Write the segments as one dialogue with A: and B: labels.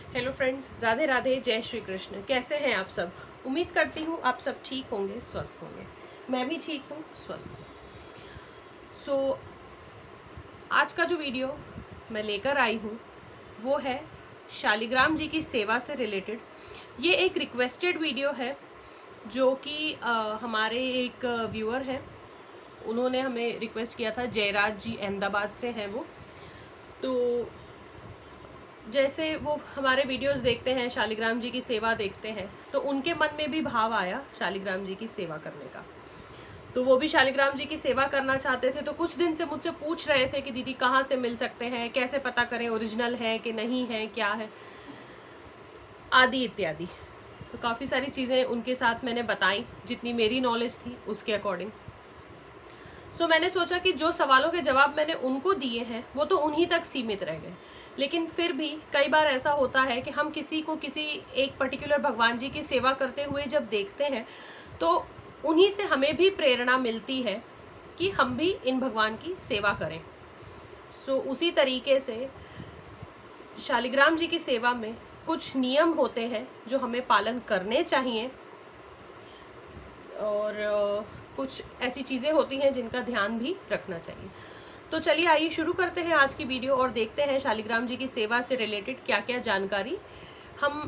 A: Hello friends, Radhe Radhe, जय श्री कृष्ण। कैसे हैं आप सब? उम्मीद करती हूँ आप सब ठीक होंगे, स्वस्थ होंगे। मैं भी ठीक हूँ, स्वस्थ हूँ। आज का जो वीडियो मैं लेकर आई हूँ वो है शालिग्राम जी की सेवा से रिलेटेड। ये एक रिक्वेस्टेड वीडियो है जो कि हमारे एक व्यूअर हैं, उन्होंने हमें रिक्वेस्ट किया था। जयराज जी अहमदाबाद से हैं वो। तो जैसे वो हमारे वीडियोस देखते हैं, शालिग्राम जी की सेवा देखते हैं, तो उनके मन में भी भाव आया शालिग्राम जी की सेवा करने का। तो वो भी शालिग्राम जी की सेवा करना चाहते थे। तो कुछ दिन से मुझसे पूछ रहे थे कि दीदी कहाँ से मिल सकते हैं, कैसे पता करें ओरिजिनल है कि नहीं है, क्या है, आदि इत्यादि। तो काफ़ी सारी चीज़ें उनके साथ मैंने बताई, जितनी मेरी नॉलेज थी उसके अकॉर्डिंग। मैंने सोचा कि जो सवालों के जवाब मैंने उनको दिए हैं वो तो उन्हीं तक सीमित रह गए, लेकिन फिर भी कई बार ऐसा होता है कि हम किसी को किसी एक पर्टिकुलर भगवान जी की सेवा करते हुए जब देखते हैं तो उन्हीं से हमें भी प्रेरणा मिलती है कि हम भी इन भगवान की सेवा करें। उसी तरीके से शालिग्राम जी की सेवा में कुछ नियम होते हैं जो हमें पालन करने चाहिए, और कुछ ऐसी चीज़ें होती हैं जिनका ध्यान भी रखना चाहिए। तो चलिए आइए शुरू करते हैं आज की वीडियो और देखते हैं शालिग्राम जी की सेवा से रिलेटेड क्या क्या जानकारी हम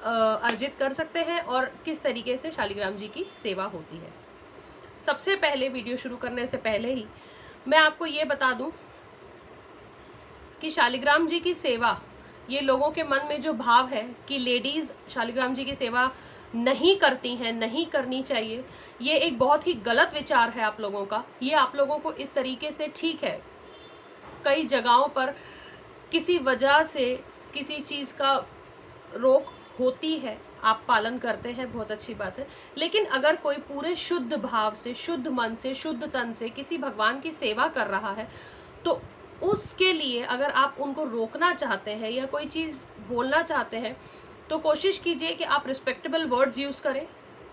A: अर्जित कर सकते हैं और किस तरीके से शालिग्राम जी की सेवा होती है। सबसे पहले वीडियो शुरू करने से पहले ही मैं आपको ये बता दूं कि शालिग्राम जी की सेवा, ये लोगों के मन में जो भाव है कि लेडीज शालिग्राम जी की सेवा नहीं करती हैं, नहीं करनी चाहिए, ये एक बहुत ही गलत विचार है आप लोगों का। ये आप लोगों को इस तरीके से, ठीक है कई जगहों पर किसी वजह से किसी चीज़ का रोक होती है, आप पालन करते हैं, बहुत अच्छी बात है। लेकिन अगर कोई पूरे शुद्ध भाव से, शुद्ध मन से, शुद्ध तन से किसी भगवान की सेवा कर रहा है तो उसके लिए अगर आप उनको रोकना चाहते हैं या कोई चीज़ बोलना चाहते हैं तो कोशिश कीजिए कि आप रिस्पेक्टेबल वर्ड्स यूज़ करें,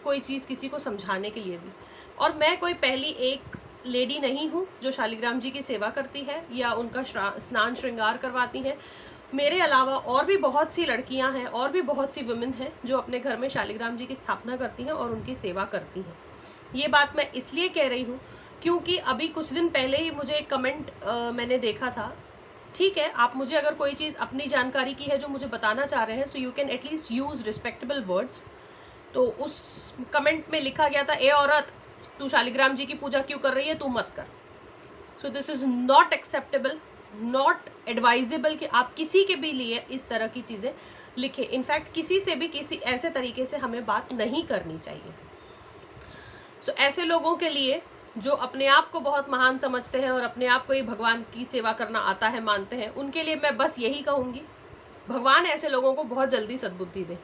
A: कोई चीज़ किसी को समझाने के लिए भी। और मैं कोई पहली एक लेडी नहीं हूँ जो शालिग्राम जी की सेवा करती है या उनका स्नान श्रृंगार करवाती हैं। मेरे अलावा और भी बहुत सी लड़कियां हैं और भी बहुत सी वुमेन हैं जो अपने घर में शालिग्राम जी की स्थापना करती हैं और उनकी सेवा करती हैं। ये बात मैं इसलिए कह रही हूँ क्योंकि अभी कुछ दिन पहले ही मुझे एक कमेंट मैंने देखा था। ठीक है, आप मुझे अगर कोई चीज़ अपनी जानकारी की है जो मुझे बताना चाह रहे हैं, so you can at least use respectable words. तो उस कमेंट में लिखा गया था, ए औरत तू शालिग्राम जी की पूजा क्यों कर रही है, तू मत कर। So this is not acceptable, not advisable कि आप किसी के भी लिए इस तरह की चीज़ें लिखें। इनफैक्ट किसी से भी किसी ऐसे तरीके से हमें बात नहीं करनी चाहिए। ऐसे लोगों के लिए जो अपने आप को बहुत महान समझते हैं और अपने आप को ही भगवान की सेवा करना आता है मानते हैं, उनके लिए मैं बस यही कहूँगी, भगवान ऐसे लोगों को बहुत जल्दी सद्बुद्धि दे।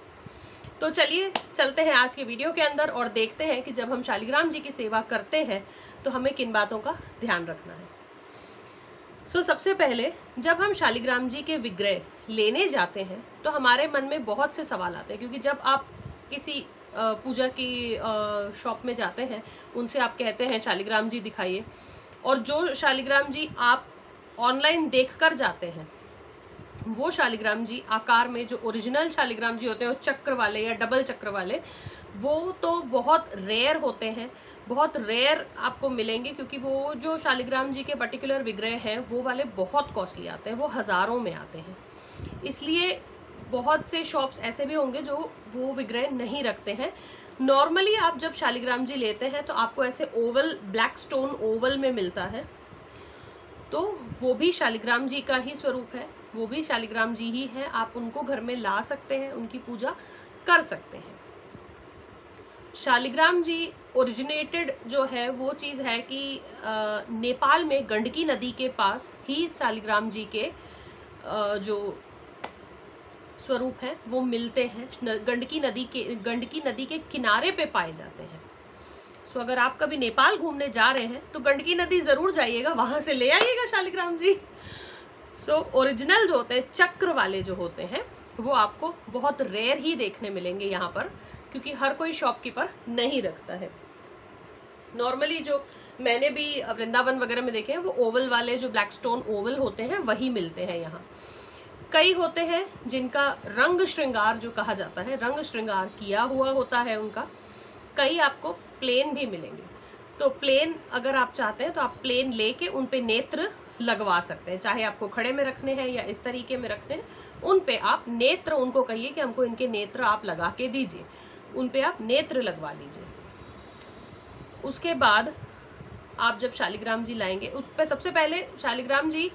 A: तो चलिए चलते हैं आज के वीडियो के अंदर और देखते हैं कि जब हम शालिग्राम जी की सेवा करते हैं तो हमें किन बातों का ध्यान रखना है। सबसे पहले जब हम शालिग्राम जी के विग्रह लेने जाते हैं तो हमारे मन में बहुत से सवाल आते हैं, क्योंकि जब आप किसी पूजा की शॉप में जाते हैं, उनसे आप कहते हैं शालिग्राम जी दिखाइए, और जो शालिग्राम जी आप ऑनलाइन देखकर जाते हैं वो शालिग्राम जी आकार में, जो ओरिजिनल शालिग्राम जी होते हैं, वो चक्र वाले या डबल चक्र वाले, वो तो बहुत रेयर होते हैं, बहुत रेयर आपको मिलेंगे, क्योंकि वो जो शालिग्राम जी के पर्टिकुलर विग्रह हैं वो वाले बहुत कॉस्टली आते हैं, वो हज़ारों में आते हैं। इसलिए बहुत से शॉप्स ऐसे भी होंगे जो वो विग्रह नहीं रखते हैं। नॉर्मली आप जब शालिग्राम जी लेते हैं तो आपको ऐसे ओवल, ब्लैक स्टोन ओवल में मिलता है, तो वो भी शालिग्राम जी का ही स्वरूप है, वो भी शालिग्राम जी ही है। आप उनको घर में ला सकते हैं, उनकी पूजा कर सकते हैं। शालिग्राम जी ओरिजिनेटेड जो है वो चीज़ है कि नेपाल में गंडकी नदी के पास ही शालिग्राम जी के जो स्वरूप हैं वो मिलते हैं। गंडकी नदी के किनारे पे पाए जाते हैं। अगर आप कभी नेपाल घूमने जा रहे हैं तो गंडकी नदी ज़रूर जाइएगा, वहाँ से ले आइएगा शालिग्राम जी। ओरिजिनल जो होते हैं, चक्र वाले जो होते हैं, वो आपको बहुत रेयर ही देखने मिलेंगे यहाँ पर, क्योंकि हर कोई शॉपकीपर नहीं रखता है। नॉर्मली जो मैंने भी वृंदावन वगैरह में देखे हैं वो ओवल वाले, जो ब्लैक स्टोन ओवल होते हैं, वही मिलते हैं यहाँ। कई होते हैं जिनका रंग श्रृंगार जो कहा जाता है, रंग श्रृंगार किया हुआ होता है उनका। कई आपको प्लेन भी मिलेंगे। तो प्लेन अगर आप चाहते हैं तो आप प्लेन लेके उन पे नेत्र लगवा सकते हैं, चाहे आपको खड़े में रखने हैं या इस तरीके में रखने हैं। उन पे आप नेत्र, उनको कहिए कि हमको इनके नेत्र आप लगा के दीजिए, उन पे आप नेत्र लगवा लीजिए। उसके बाद आप जब शालिग्राम जी लाएंगे, उस पर सबसे पहले शालिग्राम जी,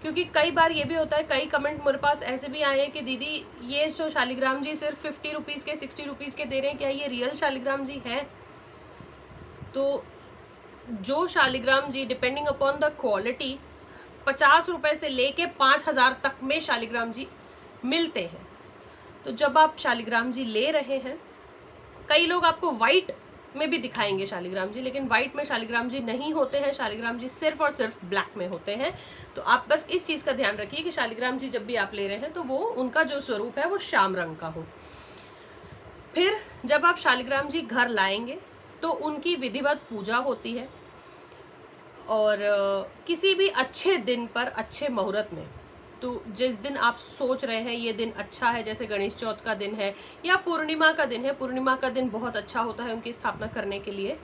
A: क्योंकि कई बार ये भी होता है, कई कमेंट मेरे पास ऐसे भी आए हैं कि दीदी ये जो शालिग्राम जी सिर्फ 50 रुपीज़ के 60 रुपीज़ के दे रहे हैं, क्या ये रियल शालिग्राम जी हैं? तो जो शालिग्राम जी डिपेंडिंग अपॉन द क्वालिटी 50 रुपए से लेके 5000 तक में शालिग्राम जी मिलते हैं। तो जब आप शालिग्राम जी ले रहे हैं, कई लोग आपको वाइट में भी दिखाएंगे शालिग्राम जी, लेकिन वाइट में शालिग्राम जी नहीं होते हैं। शालिग्राम जी सिर्फ और सिर्फ ब्लैक में होते हैं। तो आप बस इस चीज़ का ध्यान रखिए कि शालिग्राम जी जब भी आप ले रहे हैं तो वो उनका जो स्वरूप है वो श्याम रंग का हो। फिर जब आप शालिग्राम जी घर लाएंगे तो उनकी विधिवत पूजा होती है, और किसी भी अच्छे दिन पर, अच्छे मुहूर्त में, तो जिस दिन आप सोच रहे हैं ये दिन अच्छा है, जैसे गणेश चौथ का दिन है या पूर्णिमा का दिन है, पूर्णिमा का दिन बहुत अच्छा होता है उनकी स्थापना करने के लिए,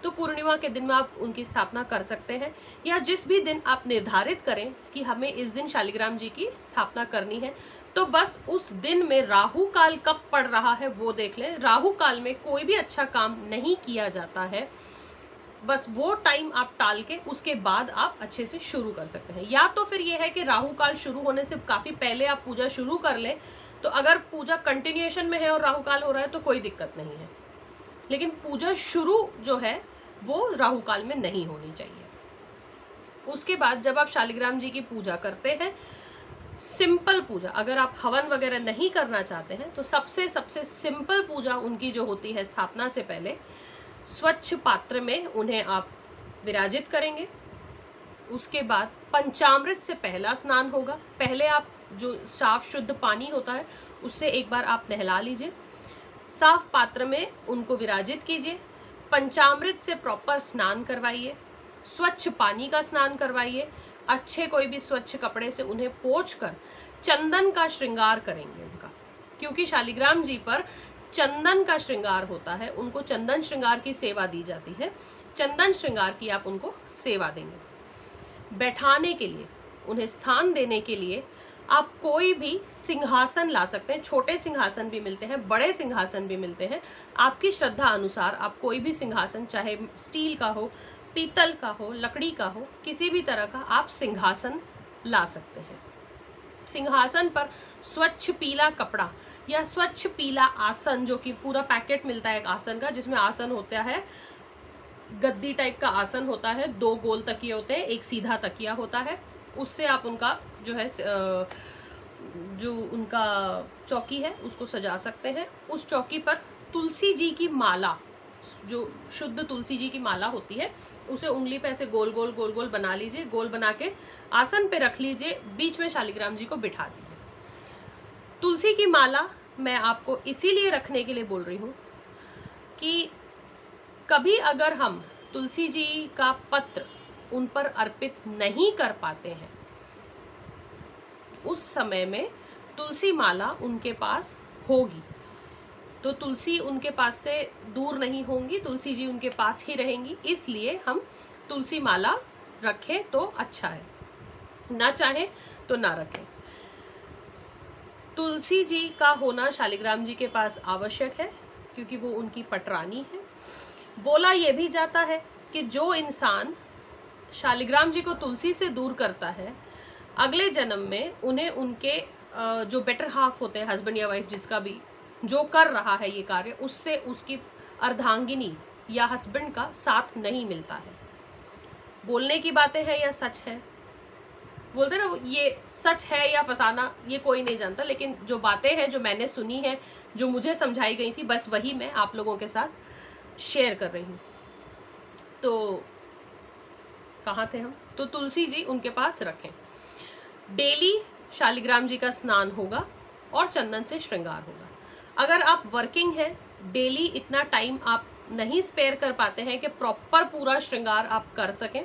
A: तो पूर्णिमा के दिन में आप उनकी स्थापना कर सकते हैं। या जिस भी दिन आप निर्धारित करें कि हमें इस दिन शालिग्राम जी की स्थापना करनी है, तो बस उस दिन में राहु काल कब पड़ रहा है वो देख लें। राहु काल में कोई भी अच्छा काम नहीं किया जाता है, बस वो टाइम आप टाल के उसके बाद आप अच्छे से शुरू कर सकते हैं। या तो फिर ये है कि राहु काल शुरू होने से काफी पहले आप पूजा शुरू कर लें, तो अगर पूजा कंटिन्यूएशन में है और राहु काल हो रहा है तो कोई दिक्कत नहीं है, लेकिन पूजा शुरू जो है वो राहु काल में नहीं होनी चाहिए। उसके बाद जब आप शालिग्राम जी की पूजा करते हैं, सिंपल पूजा, अगर आप हवन वगैरह नहीं करना चाहते हैं तो सबसे सिंपल पूजा उनकी जो होती है स्थापना से पहले, स्वच्छ पात्र में उन्हें आप विराजित करेंगे। उसके बाद पंचामृत से पहला स्नान होगा। पहले आप जो साफ शुद्ध पानी होता है उससे एक बार आप नहला लीजिए, साफ पात्र में उनको विराजित कीजिए, पंचामृत से प्रॉपर स्नान करवाइए, स्वच्छ पानी का स्नान करवाइए, अच्छे कोई भी स्वच्छ कपड़े से उन्हें पोंछकर चंदन का श्रृंगार करेंगे उनका, क्योंकि शालिग्राम जी पर चंदन का श्रृंगार होता है, उनको चंदन श्रृंगार की सेवा दी जाती है। चंदन श्रृंगार की आप उनको सेवा देंगे। बैठाने के लिए, उन्हें स्थान देने के लिए आप कोई भी सिंहासन ला सकते हैं। छोटे सिंहासन भी मिलते हैं, बड़े सिंहासन भी मिलते हैं। आपकी श्रद्धा अनुसार आप कोई भी सिंहासन, चाहे स्टील का हो, पीतल का हो, लकड़ी का हो, किसी भी तरह का आप सिंहासन ला सकते हैं। सिंहासन पर स्वच्छ पीला कपड़ा या स्वच्छ पीला आसन, जो कि पूरा पैकेट मिलता है एक आसन का, जिसमें आसन होता है, गद्दी टाइप का आसन होता है, 2 गोल तकिए होते हैं, एक सीधा तकिया होता है, उससे आप उनका जो है जो उनका चौकी है उसको सजा सकते हैं। उस चौकी पर तुलसी जी की माला, जो शुद्ध तुलसी जी की माला होती है, उसे उंगली पे ऐसे गोल गोल बना लीजिए, गोल बना के आसन पे रख लीजिए, बीच में शालिग्राम जी को बिठा दीजिए। तुलसी की माला मैं आपको इसीलिए रखने के लिए बोल रही हूँ कि कभी अगर हम तुलसी जी का पत्र उन पर अर्पित नहीं कर पाते हैं, उस समय में तुलसी माला उनके पास होगी, तो तुलसी उनके पास से दूर नहीं होंगी, तुलसी जी उनके पास ही रहेंगी। इसलिए हम तुलसी माला रखें तो अच्छा है, ना चाहे तो ना रखें। तुलसी जी का होना शालिग्राम जी के पास आवश्यक है, क्योंकि वो उनकी पटरानी है। बोला यह भी जाता है कि जो इंसान शालिग्राम जी को तुलसी से दूर करता है, अगले जन्म में उन्हें उनके जो बेटर हाफ होते हैं, हस्बैंड या वाइफ, जिसका भी जो कर रहा है ये कार्य, उससे उसकी अर्धांगिनी या हस्बैंड का साथ नहीं मिलता है। बोलने की बातें हैं या सच है, बोलते ना, ये सच है या फसाना ये कोई नहीं जानता, लेकिन जो बातें हैं, जो मैंने सुनी है, जो मुझे समझाई गई थी, बस वही मैं आप लोगों के साथ शेयर कर रही हूँ। तो कहाँ थे हम? तो तुलसी जी उनके पास रखें। डेली शालिग्राम जी का स्नान होगा और चंदन से श्रृंगार होगा। अगर आप वर्किंग हैं, डेली इतना टाइम आप नहीं स्पेयर कर पाते हैं कि प्रॉपर पूरा श्रृंगार आप कर सकें,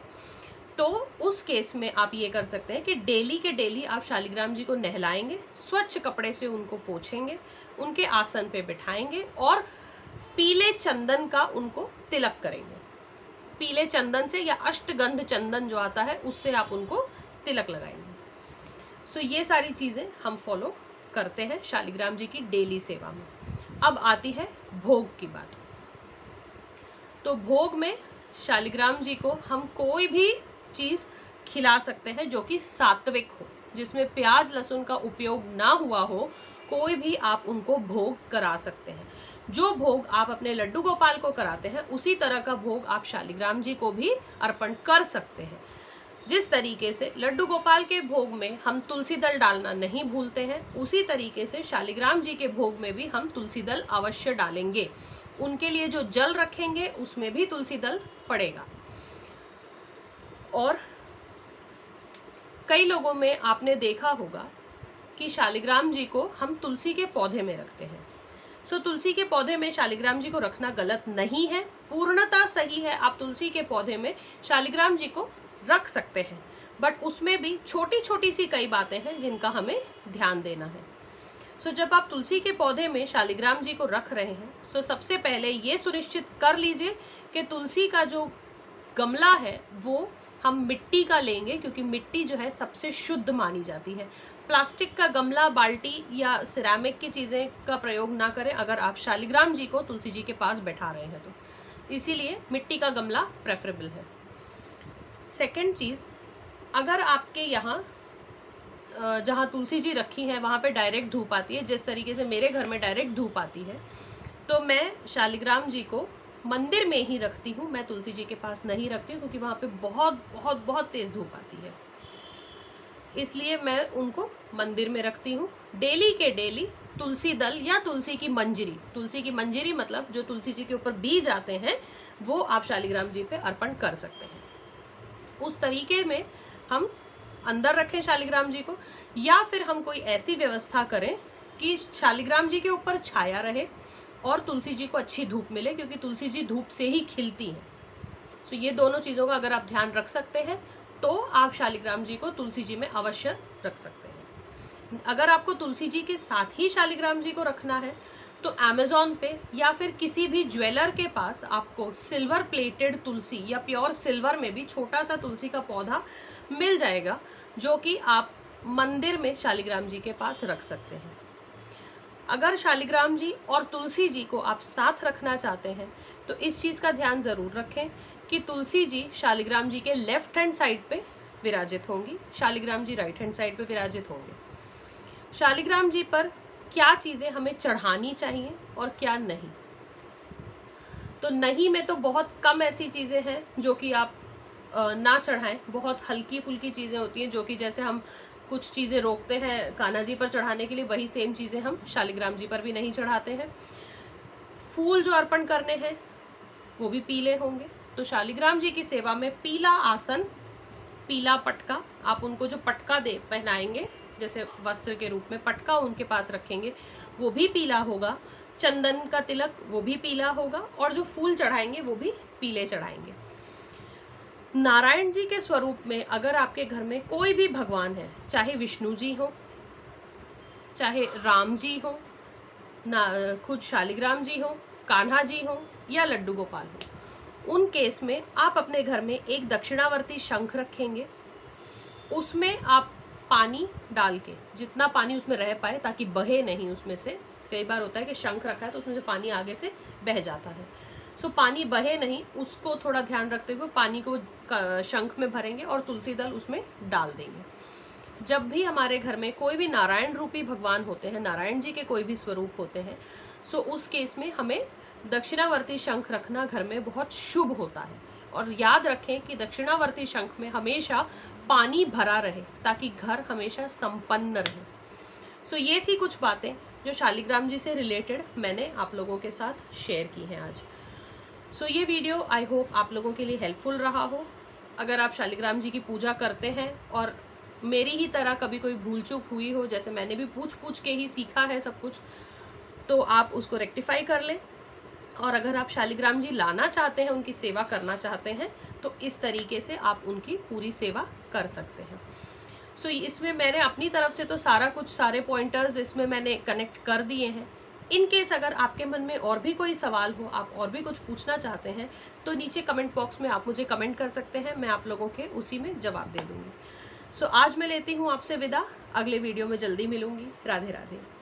A: तो उस केस में आप ये कर सकते हैं कि डेली के डेली आप शालिग्राम जी को नहलाएंगे, स्वच्छ कपड़े से उनको पोंछेंगे, उनके आसन पे बिठाएंगे और पीले चंदन का उनको तिलक करेंगे। पीले चंदन से या अष्टगंध चंदन जो आता है उससे आप उनको तिलक लगाएंगे। सो ये सारी चीजें हम फॉलो करते हैं शालिग्राम जी की डेली सेवा में। अब आती है भोग की बात। तो भोग में शालिग्राम जी को हम कोई भी चीज खिला सकते हैं जो कि सात्विक हो, जिसमें प्याज लहसुन का उपयोग ना हुआ हो, कोई भी आप उनको भोग करा सकते हैं। जो भोग आप अपने लड्डू गोपाल को कराते हैं उसी तरह का भोग आप शालिग्राम जी को भी अर्पण कर सकते हैं। जिस तरीके से लड्डू गोपाल के भोग में हम तुलसी दल डालना नहीं भूलते हैं, उसी तरीके से शालिग्राम जी के भोग में भी हम तुलसी दल अवश्य डालेंगे। उनके लिए जो जल रखेंगे उसमें भी तुलसी दल पड़ेगा। और कई लोगों में आपने देखा होगा कि शालिग्राम जी को हम तुलसी के पौधे में रखते हैं। सो तुलसी के पौधे में शालिग्राम जी को रखना गलत नहीं है, पूर्णतः सही है। आप तुलसी के पौधे में शालिग्राम जी को रख सकते हैं, बट उसमें भी छोटी छोटी सी कई बातें हैं जिनका हमें ध्यान देना है। सो जब आप तुलसी के पौधे में शालिग्राम जी को रख रहे हैं, सो सबसे पहले ये सुनिश्चित कर लीजिए कि तुलसी का जो गमला है वो हम मिट्टी का लेंगे, क्योंकि मिट्टी जो है सबसे शुद्ध मानी जाती है। प्लास्टिक का गमला, बाल्टी या सिरेमिक की चीज़ें का प्रयोग ना करें अगर आप शालिग्राम जी को तुलसी जी के पास बैठा रहे हैं तो। इसीलिए मिट्टी का गमला प्रेफरेबल है। सेकंड चीज़, अगर आपके यहाँ जहाँ तुलसी जी रखी है वहाँ पे डायरेक्ट धूप आती है, जिस तरीके से मेरे घर में डायरेक्ट धूप आती है, तो मैं शालिग्राम जी को मंदिर में ही रखती हूँ। मैं तुलसी जी के पास नहीं रखती हूँ क्योंकि वहाँ पे बहुत बहुत बहुत तेज धूप आती है, इसलिए मैं उनको मंदिर में रखती हूँ। डेली के डेली तुलसी दल या तुलसी की मंजरी मतलब जो तुलसी जी के ऊपर बीज आते हैं वो आप शालिग्राम जी पे अर्पण कर सकते हैं। उस तरीके में हम अंदर रखें शालिग्राम जी को, या फिर हम कोई ऐसी व्यवस्था करें कि शालिग्राम जी के ऊपर छाया रहे और तुलसी जी को अच्छी धूप मिले, क्योंकि तुलसी जी धूप से ही खिलती हैं। तो ये दोनों चीज़ों का अगर आप ध्यान रख सकते हैं तो आप शालिग्राम जी को तुलसी जी में अवश्य रख सकते हैं। अगर आपको तुलसी जी के साथ ही शालिग्राम जी को रखना है तो अमेज़ॉन पे या फिर किसी भी ज्वेलर के पास आपको सिल्वर प्लेटेड तुलसी या प्योर सिल्वर में भी छोटा सा तुलसी का पौधा मिल जाएगा, जो कि आप मंदिर में शालिग्राम जी के पास रख सकते हैं। अगर शालिग्राम जी और तुलसी जी को आप साथ रखना चाहते हैं तो इस चीज़ का ध्यान ज़रूर रखें कि तुलसी जी शालिग्राम जी के लेफ्ट हैंड साइड पे विराजित होंगी, शालिग्राम जी राइट हैंड साइड पे विराजित होंगे। शालिग्राम जी पर क्या चीज़ें हमें चढ़ानी चाहिए और क्या नहीं, तो नहीं में तो बहुत कम ऐसी चीज़ें हैं जो कि आप ना चढ़ाएं। बहुत हल्की फुल्की चीज़ें होती हैं जो कि जैसे हम कुछ चीज़ें रोकते हैं कान्हा जी पर चढ़ाने के लिए, वही सेम चीज़ें हम शालिग्राम जी पर भी नहीं चढ़ाते हैं। फूल जो अर्पण करने हैं वो भी पीले होंगे। तो शालिग्राम जी की सेवा में पीला आसन, पीला पटका, आप उनको जो पटका पहनाएंगे जैसे वस्त्र के रूप में पटका उनके पास रखेंगे वो भी पीला होगा। चंदन का तिलक वो भी पीला होगा और जो फूल चढ़ाएंगे वो भी पीले चढ़ाएंगे। नारायण जी के स्वरूप में अगर आपके घर में कोई भी भगवान है, चाहे विष्णु जी हो, चाहे राम जी हो, खुद शालिग्राम जी हो, कान्हा जी हो या लड्डू गोपाल हो, उन केस में आप अपने घर में एक दक्षिणावर्ती शंख रखेंगे। उसमें आप पानी डाल के, जितना पानी उसमें रह पाए ताकि बहे नहीं उसमें से, कई बार होता है कि शंख रखा है तो उसमें से पानी आगे से बह जाता है, सो पानी बहे नहीं, उसको थोड़ा ध्यान रखते हुए पानी को शंख में भरेंगे और तुलसी दल उसमें डाल देंगे। जब भी हमारे घर में कोई भी नारायण रूपी भगवान होते हैं, नारायण जी के कोई भी स्वरूप होते हैं, सो उस केस में हमें दक्षिणावर्ती शंख रखना घर में बहुत शुभ होता है। और याद रखें कि दक्षिणावर्ती शंख में हमेशा पानी भरा रहे ताकि घर हमेशा संपन्न रहे। सो ये थी कुछ बातें जो शालिग्राम जी से रिलेटेड मैंने आप लोगों के साथ शेयर की हैं आज। सो ये वीडियो आई होप आप लोगों के लिए हेल्पफुल रहा हो। अगर आप शालिग्राम जी की पूजा करते हैं और मेरी ही तरह कभी कोई भूल चूक हुई हो, जैसे मैंने भी पूछ के ही सीखा है सब कुछ, तो आप उसको रेक्टिफाई कर लें। और अगर आप शालिग्राम जी लाना चाहते हैं, उनकी सेवा करना चाहते हैं, तो इस तरीके से आप उनकी पूरी सेवा कर सकते हैं। सो इसमें मैंने अपनी तरफ से तो सारे पॉइंटर्स इसमें मैंने कनेक्ट कर दिए हैं। इन केस अगर आपके मन में और भी कोई सवाल हो, आप और भी कुछ पूछना चाहते हैं, तो नीचे कमेंट बॉक्स में आप मुझे कमेंट कर सकते हैं, मैं आप लोगों के उसी में जवाब दे दूंगी। सो आज मैं लेती हूँ आपसे विदा, अगले वीडियो में जल्दी मिलूंगी। राधे राधे।